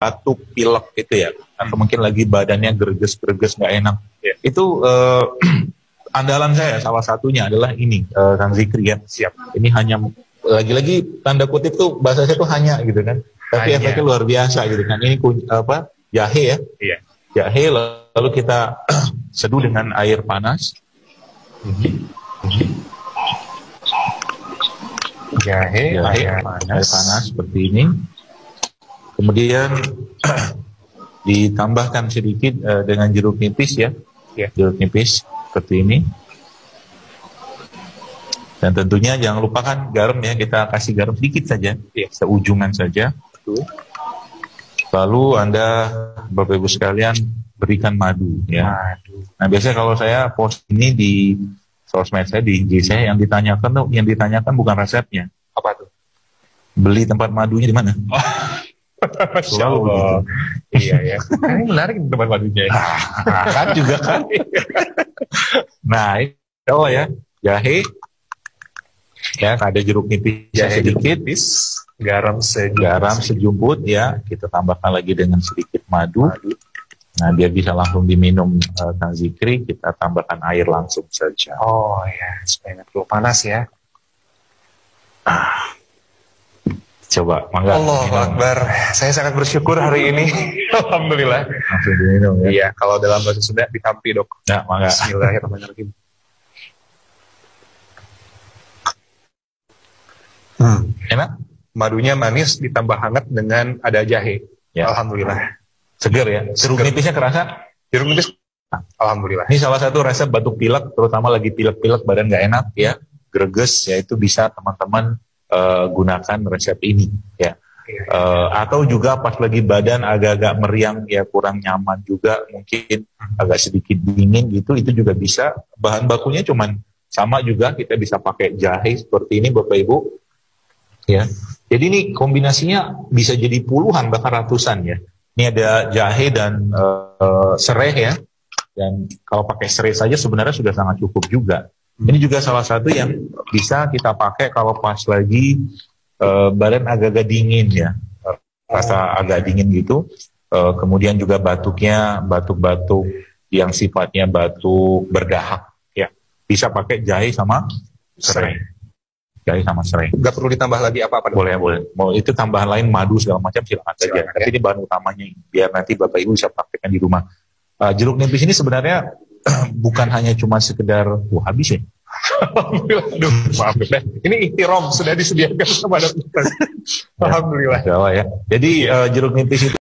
batuk, pilek gitu ya, atau mungkin lagi badannya greges-greges nggak enak, itu andalan saya salah satunya adalah ini, Kang Zikri ya. Siap. Ini hanya lagi-lagi tanda kutip tuh bahasa saya tuh hanya gitu kan, tapi efeknya luar biasa gitu kan. Ini jahe ya, jahe lalu kita seduh dengan air panas. Jahe, air panas seperti ini. Kemudian ditambahkan sedikit dengan jeruk nipis ya, jeruk nipis seperti ini. Dan tentunya jangan lupakan garam ya, kita kasih garam sedikit saja, seujungan saja. Lalu Anda, Bapak Ibu sekalian, berikan madu ya. Nah biasanya kalau saya post ini di sosmed saya, di IG saya, yang ditanyakan bukan resepnya. Apa tuh? Beli tempat madunya di mana? Masya Allah. Iya ya. Ini menarik tempat madunya. Kan juga kan. Nah, itu ya, jahe, ya ada jeruk nipis sedikit, garam sejumput ya. Kita tambahkan lagi dengan sedikit madu. Nah, biar bisa langsung diminum Kang Zikri, kita tambahkan air langsung saja. Oh ya, supaya nggak perlu panas ya. Coba, mangga. Allahu Akbar. Saya sangat bersyukur hari ini. Alhamdulillah. Langsung diminum ya. Iya, kalau dalam bahasa Sunda ditampi, Dok. Ya, mangga. Bismillahirrahmanirrahim. Enak? Madunya manis ditambah hangat dengan ada jahe. Ya. Alhamdulillah. Seger ya. Jeruk nipisnya kerasa? Jeruk nipis. Alhamdulillah. Ini salah satu resep batuk pilek, terutama lagi pilek-pilek badan nggak enak ya, greges ya, itu bisa teman-teman gunakan resep ini ya. Atau juga pas lagi badan agak-agak meriang ya, kurang nyaman juga, mungkin agak sedikit dingin gitu, itu juga bisa. Bahan bakunya cuman sama juga, kita bisa pakai jahe seperti ini Bapak Ibu ya. Jadi ini kombinasinya bisa jadi puluhan bahkan ratusan ya. Ini ada jahe dan serai ya. Dan kalau pakai serai saja sebenarnya sudah sangat cukup juga. Ini juga salah satu yang bisa kita pakai kalau pas lagi badan agak-agak dingin ya, rasa agak dingin gitu. Kemudian juga batuknya batuk-batuk yang sifatnya batuk berdahak ya, bisa pakai jahe sama serai. Jahe sama serai. Nggak perlu ditambah lagi apa-apa? Boleh. Mau itu tambahan lain, madu segala macam silakan saja. Tapi ini bahan utamanya, biar nanti Bapak Ibu bisa praktekkan di rumah. Jeruk nipis ini sebenarnya bukan hanya cuma sekedar habis ya. Alhamdulillah. Aduh, maaf deh. Ini ihtiram sudah disediakan kepada kita. Alhamdulillah. Ya. Jadi jeruk nipis itu